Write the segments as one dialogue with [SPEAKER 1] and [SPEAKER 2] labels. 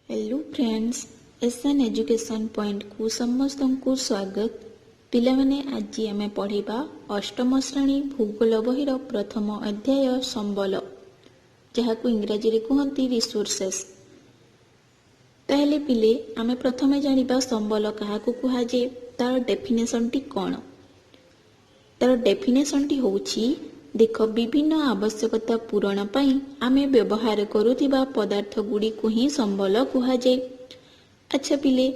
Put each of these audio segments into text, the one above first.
[SPEAKER 1] Hello friends, SN education point को समस्त को स्वागत। पिलामाने आज आम पढ़ा अष्टम श्रेणी भूगोल बहिर प्रथम अध्याय संबल, जहाँ इंग्राजी रे कहती रिसोर्सेस। ताहले पिले आम प्रथमे जानिबा संबल क्या कहुए, तार डेफिनेशन टी कौन। तार डेफिनेशन टी होउछि, देख विभिन्न आवश्यकता पूरण पाई आमे व्यवहार करुथिबा पदार्थ गुड़ी को ही संबल कहुए। अच्छा पिले,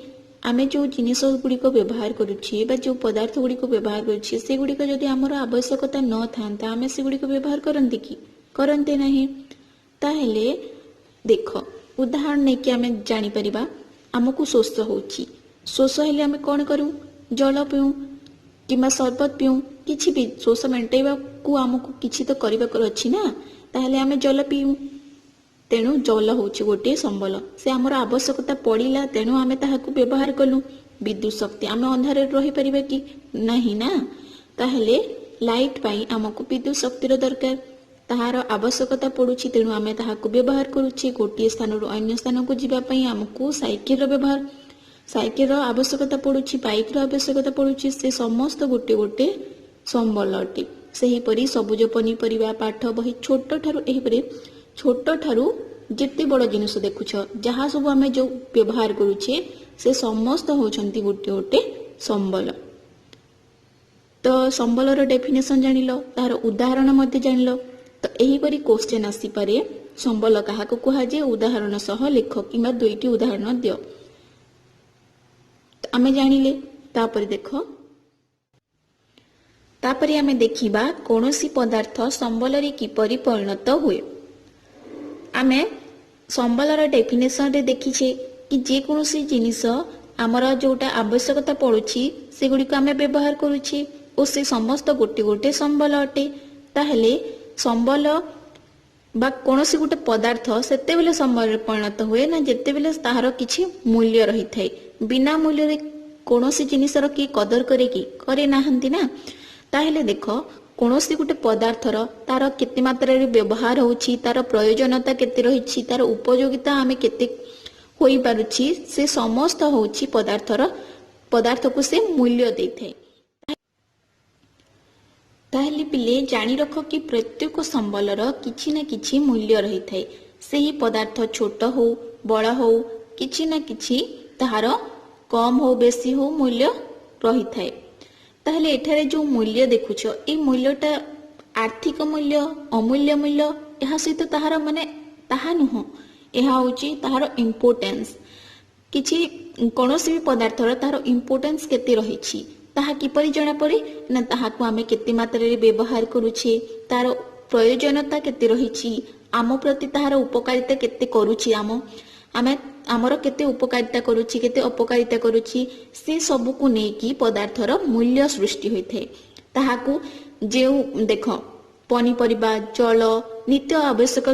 [SPEAKER 1] आमे जो जिनिस गुड़िक व्यवहार करुछे बा जो पदार्थ गुड़िक व्यवहार करुछे से गुड़िक जदि आमर आवश्यकता न था आमे से गुड़िक व्यवहार करते कि करते नहीं। ताहेले देख उदाहरण नहीं कि आमे जानी परिबा, आमको शोष होउछि, शोष हेले आमे कोन करू, जल पिऊ किंबा सरबत पिऊ, किछि भी शोष मेंटेबा को आमको किछि तो करबा अछि ना। ताहेले आमे जल पिऊ, तेणु जल होउछि गोटे संबल। से आमर आवश्यकता पड़िला तेणु आमे ताहाकु व्यवहार कलु। विद्युत शक्ति आमे अंधारे रही परिबा कि नहीं ना, ताहेले लाइट पाई आमको विद्युत शक्तिर दरकार, ताहार आवश्यकता पड़ुछि तेणु आमे ताहाकु व्यवहार करूछि। गोटे स्थान रु अन्य स्थान को जिबा पई आमको साइकेल व्यवहार, साइकेल आवश्यकता पड़ुछि, बाइक आवश्यकता पड़ुछि। से समस्त गोटे गोटे संबल अटे। सेहीपरि सबुज पनीपरिबा, पाठ बही, छोट ठारू एहीपरि छोट ठारू जिते बड़ जिनिस देखुछ जहाँ सब आम जो व्यवहार करुचे से समस्त होचंती गोटे गोटे संबल। तो संबलर डेफिनेशन जानिलो, तार उदाहरण मध्य जानिलो। तो एहीपरि क्वेश्चन आसी पारे, संबल काहाको कुहाजे, उदाहरण सह लेख किंबा दुईटी उदाहरण दियो। तो आमे जानिले, तापरे देखो, तापरे आमे देखिबा कोनोसी पदार्थ संबलरे किपरि परिणत हुए। आमे संबलर डेफिनेशन रे देखिछे कि जे कोनोसी जिनिस आमर जोटा आवश्यकता पड़ुछि से गुड़िक आमे व्यवहार करुछि और से समस्त गोटे गोटे संबल अटे। ताहेले संबल बा कोनोसी गोटे पदार्थ सेते बेले संबल परिणत हुए ना जेते बेले ताहार किछि मूल्य रही थाए। बिना मूल्य रे कोनोसी जिनिसर की कदर करे कि करे नाहंती ना। ताहेले देखो कोनोसी गोटे पदार्थर तार केते मात्रा रे व्यवहार होउछि, तार प्रयोजनता केते रहिछि, तार उपयोगिता आमे केते होई पारुछि, से समस्त होउछि पदार्थ को से मूल्य देइथे। ताहेले पिले जानी रखो कि प्रत्येक संबलर किछि ना किछि मूल्य रही थाए। सेही पदार्थ छोट हो बड़ हो किछि ना किछि ताहार कम हो बेसी हो मूल्य रही थाए। ताहले एठारे जो मूल्य देखुछ ए मूल्यटा आर्थिक मूल्य, अमूल्य मूल्य, एहा सहित ताहार माने ताहा नुह, एहा होची ताहार इम्पोर्टेंस। किछि कोनोसी भी पदार्थर ताहार इम्पोर्टेंस केते रहिछि ताहा किपरि जणा पड़े ना, ताहाकु आमे केते मात्रा रे व्यवहार करूछे, तार प्रयोजनता केते रहिछि, आम प्रति ताहार उपकारिता केते करूछि, आमे आमर केते उपकारिता करूछि, केते अपकारिता करूछि, से सब को नेकी पदार्थर मूल्य सृष्टि होइथे। ताहाकु जेउ देख पनीपरिबा, जल, नित्य आवश्यक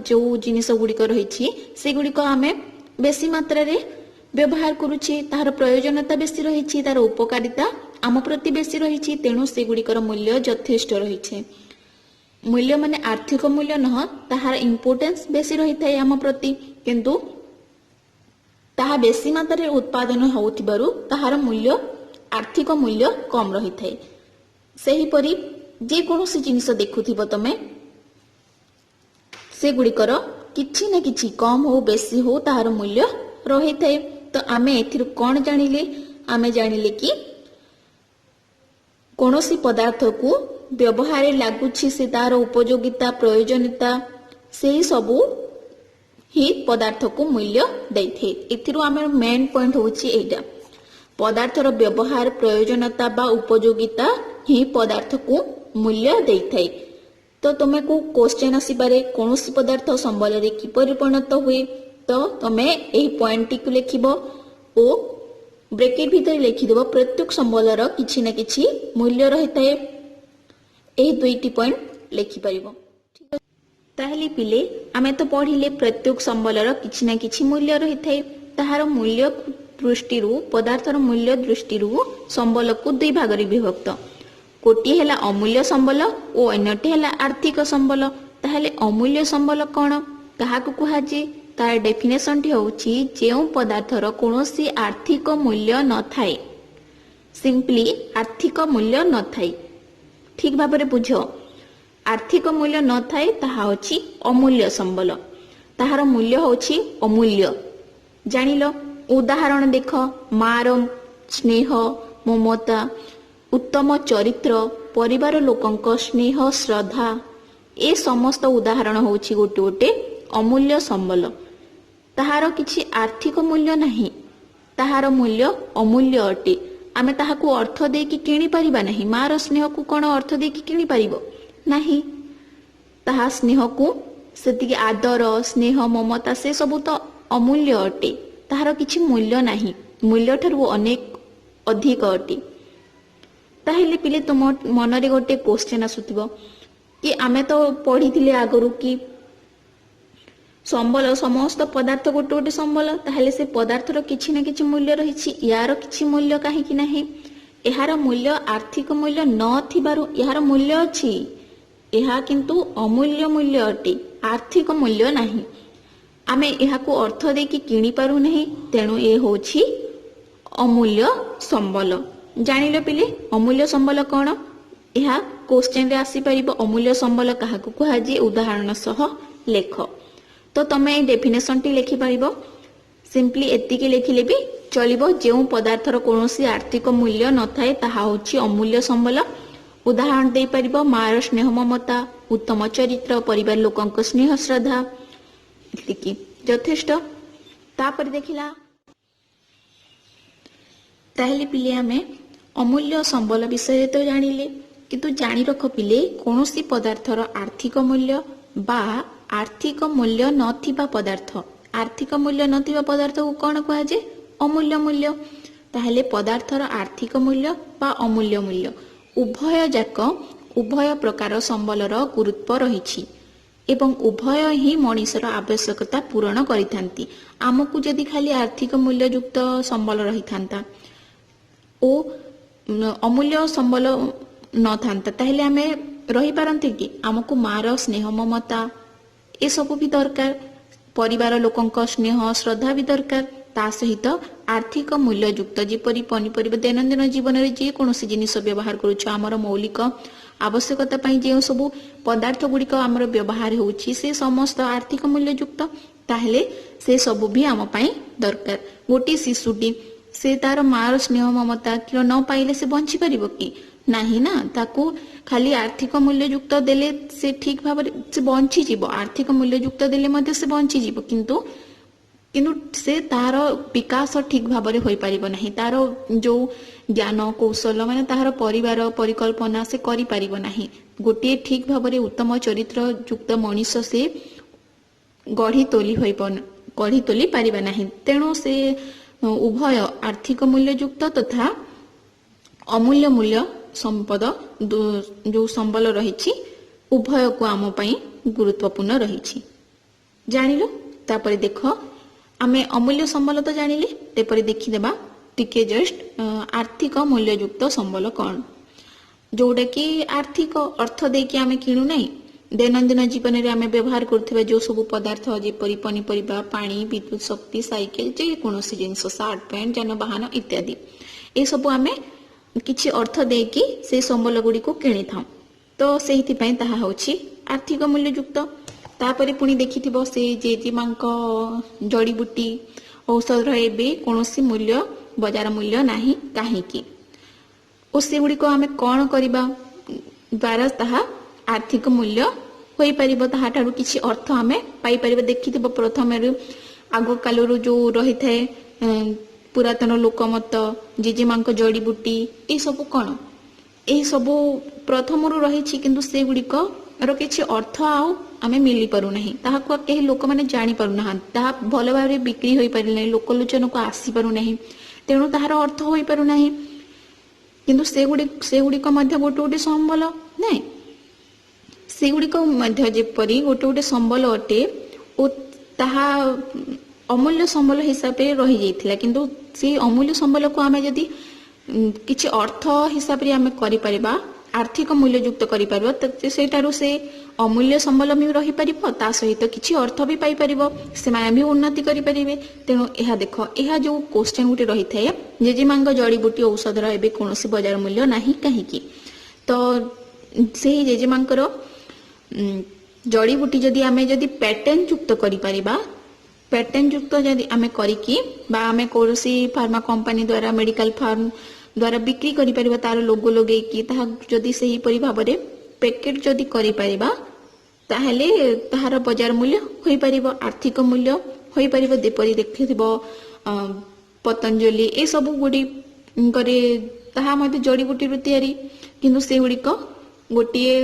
[SPEAKER 1] जो जिनिस गुड़िक रहिछि से गुड़िक आमे बेसी मात्रा रे व्यवहार करूछि, ताहार प्रयोजनता बेसी रहिछि, तार उपकारिता आम प्रति बेसी रहिछि, तेणु से गुड़िकर मूल्य यथेष्ट रहिछि। मूल्य माने आर्थिक मूल्य नह, ताहार इम्पोर्टेंस बेसी रही थाए आम प्रति, किंतु ताहा बेसी मात्रा उत्पादन होउथिबारु ताहार मूल्य आर्थिक मूल्य कम रही थाए। सेहीपरि जे कोनोसी जिनिस देखुथिबो तमे से गुड़िकर किछि ना किछि कम हो बेसी हो ताहार मूल्य रही थाए। तो आमे एथिरु कोन जानिले, आमे जानिले कि कोनोसी पदार्थ को व्यवहार लागुछि से तार उपयोगिता प्रयोजनता से सबु ही पदार्थ को मूल्य देथे। एथिरु आमे मेन पॉइंट होछि एटा, पदार्थर व्यवहार प्रयोजनता बा उपयोगिता ही पदार्थ को मूल्य देथै। तो तमे को क्वेश्चन आसी पारे कोनोसी पदार्थ संबल रे किपरि परिणत हुए, तो तमे एही पॉइंट टिकु लिखिबो ओ ब्रैकेट भीतर लिखि देबो प्रत्येक संबलर किछि ना किछि मूल्य रहिताए। एही दुईटी पॉइंट लिखि परिबो। ताहले पिले आमे तो पढ़िले प्रत्येक संबलर किछि ना किछि मूल्य रही थाए। ताहार मूल्य दृष्टि पदार्थर मूल्य दृष्टि संबल को दुई भाग रे विभक्त। गोटे हैला अमूल्य संबल और अन्यटी हैला आर्थिक संबल। ताहले अमूल्य संबल कौन, काहाकु कुहाजे, तार डेफिनेशन टी होउची जेउ पदार्थर कोनोसी आर्थिक मूल्य न थाए सिंपली आर्थिक मूल्य न थाए ठीक भाबरे बुझ आर्थिक मूल्य न थाए ताहा होची अमूल्य संबल ताहार मूल्य होची अमूल्य जानिलो उदाहरण देख मार स्नेह ममता उत्तम चरित्र परिवार लोकंक स्नेह श्रद्धा ए समस्त उदाहरण होची गोटे गोटे अमूल्य संबल ताहार किछि आर्थिक मूल्य नहीं ताहार मूल्य अमूल्य अटे आमे ताहाकू अर्थ देकी किणी परिबा नहीं मार स्नेह को कोन अर्थ देकी किणी परिबो नहीं ताहा स्नेह को सेतिके आदर स्नेह ममता से सब तो अमूल्य अटे ताहार किछि मूल्य नहीं मूल्य ठरु अनेक अधिक अटे ताहेले पिले तुम मनरे गोटे क्वेश्चन आसुथिबो कि आमे तो पढ़ी आगरू कि संबल समस्त पदार्थ गोटे गोटे संबल ताहेले से पदार्थर किछि ना किछि मूल्य रहिछि यार किछि मूल्य काहे कि नाही एहार मूल्य आर्थिक मूल्य न थिबारु एहार मूल्य अछि एहा किंतु अमूल्य मूल्य अटे आर्थिक मूल्य नाही आमे एहाकू अर्थ देकी किणी पारु नहीं तेणु ए होछि अमूल्य संबल जानिलो पिले अमूल्य संबल कौन यह क्वेश्चन रे आसी परिबो अमूल्य संबल काहाकू कुहाजे उदाहरण सह लेख तो तमे डेफिनेशन टी लिखि परिबो सिंपली एतिकी लिखिले भी चलिबो जेउ पदार्थर कोनोसी आर्थिक मूल्य न थाए ताहा होछि अमूल्य संबल उदाहरण दे परिबो मार स्नेह ममता उत्तम चरित्र परिवार लोकंक स्नेह श्रद्धा एतिकी यथेष्ट तापर देखिला ताहले पिले आमे अमूल्य संबल विषय तो जानिले किंतु जानी रख पिले कोनोसी पदार्थर आर्थिक मूल्य बा आर्थिक मूल्य नथिबा पदार्थ आर्थिक मूल्य नथिबा पदार्थ को कोन कहा जे अमूल्य मूल्य ताहले पदार्थर आर्थिक मूल्य बा अमूल्य मूल्य उभय जाक उभय प्रकार संबलर गुरुत्व रहिछि एवं उभय ही मनीषर आवश्यकता पूरण करिथांती आमकु जदि खाली आर्थिक मूल्य युक्त संबल रही थांता ओ अमूल्य संबल न थांता ताहले आमे रही पारंती कि आमको मार स्नेह ममता ए सब भी दरकार परिवार लोकंक स्नेह श्रद्धा भी दरकार ता सहित आर्थिक मूल्य युक्त जेपरि पनिपरिबा दैनंदिन जीवन रे जे कोनोसी जिनिस व्यवहार करूछ हमर मौलिक आवश्यकता पई जे सब पदार्थ गुड़िक हमर व्यवहार होउछि से समस्त आर्थिक मूल्य युक्त ताहले से सब भी हम पई दरकार गोटी शिशुटी से तार मार स्नेह ममता क्षीर न पाइले से बंची पारिबो कि नाही ना ताकू खाली आर्थिक मूल्य युक्त देले से ठीक भाव से बंची जीवो आर्थिक मूल्य युक्त देले मध्य से बंची जीवो किंतु से तार विकास ठीक भाव में होई पारिबो नाही तार जो ज्ञान कौशल माने तार परिवार परिकल्पना से करि पारिबो नाही गोटे ठीक भाव में उत्तम चरित्र युक्त मनीष से गढ़ी तोली पारिबा नाही तेणु से उभय आर्थिक मूल्य युक्त तथा अमूल्य मूल्य संपद जो संबल रही उभय को आम पई गुरुत्वपूर्ण रही जानिलो तापर देख आमे अमूल्य संबल तो जानिले तेपर देखिदेबा टिके जस्ट आर्थिक मूल्य युक्त संबल कौन जोटा कि आर्थिक अर्थ देकी आमे किणु नहीं दैनंदिन जीवन में आम व्यवहार करुवा जो सब पदार्थ जेपरी पनीपरिबा पानी विद्युत शक्ति साइकेल जे कोनोसी जिनिस सार्ट पैंट जानवाहन इत्यादि ए सब आमे किछि अर्थ देकी से संबल गुडी को किणी थाउ तो सेहिति पई ताहा होछि आर्थिक मूल्य युक्त तापरे पुणी देखिथिबो से जेजीमांक जड़ी बूटी औषध एबे कोनोसी मूल्य बाजार मूल्य नाही काहे की ओ से गुडी को आमे कोन करबा द्वारा ताहा आर्थिक मूल्य होई परिबो ताहा ठारू किछि अर्थ आमे पाई परिबो देखिथिबो प्रथम आगो कालरू जो रही थाए पुरातन लोकमत जेजेमांक जड़ी बूटी ए सब कोन ए सब प्रथम रु रही किंतु से गुड़िक किछि अर्थ आउ आमे मिली पारु नहीं ताहा को केही लोक माने जानि पारु ना ताहा भलो भाबरे बिक्री होई पारि नै लोकलोचन को आसी पारु नहीं तेणु ताहार अर्थ होई पारु नहीं किंतु से गुड़िक मध्य गोटे गोटे संबल नहीं से गुड़िक मध्य जेपरी गोटे गोटे संबल अटे ओ ताहा अमूल्य संबल हिसाब से रही जाइथिला किंतु से अमूल्य संबल को आमे जदी किछि अर्थ हिसाब रे आमे करि परिबा आर्थिक मूल्य युक्त करि परिबा त सेटारु से अमूल्य संबल भी रही पारिबो ता सहित किछि अर्थ भी पाई पारिबो सेमाने भी उन्नति करि परिबे। तेणु यह देख यह जो क्वेश्चन गुटे रही थाए जेजेमांग जड़ीबूटी औषधर एबे कोनोसी बाजार मूल्य नाही काहेकि तो सेही जेजेमांकर जड़ीबूटी जदि आमे जदि पेटेंट युक्त करि परिबा पेटेंट युक्त जदि आमे करिकि बा आमे कोनोसी फार्मा कंपनी द्वारा मेडिकल फार्म द्वारा बिक्री करि परिबा तार लोगो लगेई कि ताहा जदि सेही परि भाबरे पैकेट जदि करि परिबा ताहले ताहार बाजार मूल्य होई परिबो आर्थिक मूल्य होई परिबो देपरि देखिथिबो पतंजलि ए सब गुडी करे ताहा मध्ये जड़ीबूटी रु तयारी किंतु से गुडी को गोटिए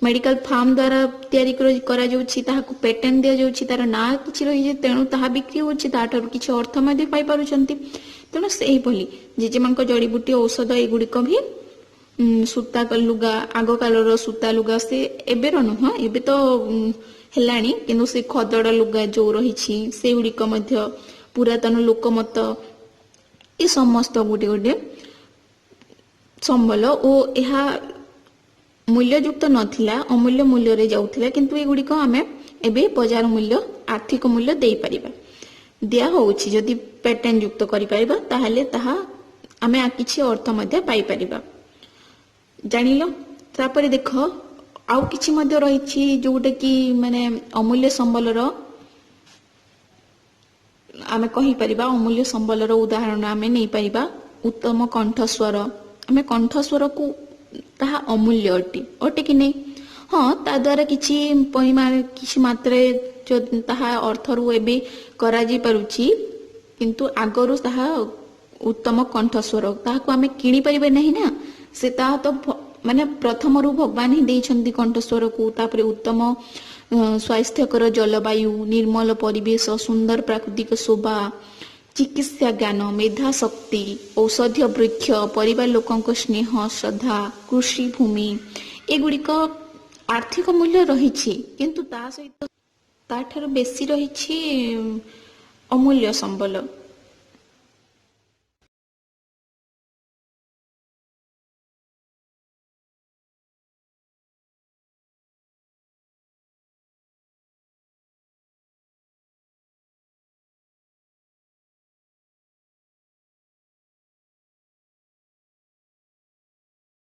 [SPEAKER 1] मेडिकल फार्म द्वारा तयारी करा जाउछि ताहाकु पेटेंट दिया जाउछि तार ना किछि रहि जे तेणु ताहा बिक्री होछि ताठारु किछि अर्थ मध्ये पाई पारुछंती। तेणु सेही भली जेजेमांक जड़ीबूटी औषध ए गुडी को भी सूता लुगा आग कालर सूता लुगा से एबे नुह एबे तो हेलानी किंतु से खदड़ लुगा जो रही से गुड़िक पुरातन लोकमत ये समस्त गोटे गोटे संबल और यह मूल्ययुक्त नथिला अमूल्य मूल्य रे जाउथिला किंतु ए गुड़िक आमे एबे बाजार मूल्य आर्थिक मूल्य देई परिबा दिया होउछि जदि पेटेंट युक्त करि परिबा ताहाले ताहा आमे किछि अर्थ मध्ये पाई परिबा जानिलो। तापरे देख आउ किछि मध्ये रहिछि जोटा कि माने अमूल्य संबलर आमे कहि परिबा अमूल्य संबलर उदाहरण आमे नै परिबा उत्तम कंठस्वर आमे कंठस्वर को ताहा अमूल्य अटे कि नै हाँ ता द्वारा किछि परिमाण किछि मात्रे जो ताहा अर्थरु एबे करा जी पारुछि किंतु आगरु ताहा उत्तम कंठस्वर ताहाको आमे किनि परिबे नहीं ना से ता तो माने प्रथम रु भगवान ही देइछंती कंठस्वर को तापरे उत्तम स्वास्थ्यकर जलवायु निर्मल परिवेश सुंदर प्राकृतिक शोभा चिकित्सा ज्ञान मेधा शक्ति औषधीय वृक्ष परिवार लोकंक स्नेह श्रद्धा कृषि भूमि एगुड़िक आर्थिक मूल्य रही किंतु ता सहित ताठार बेसी रही अमूल्य संबल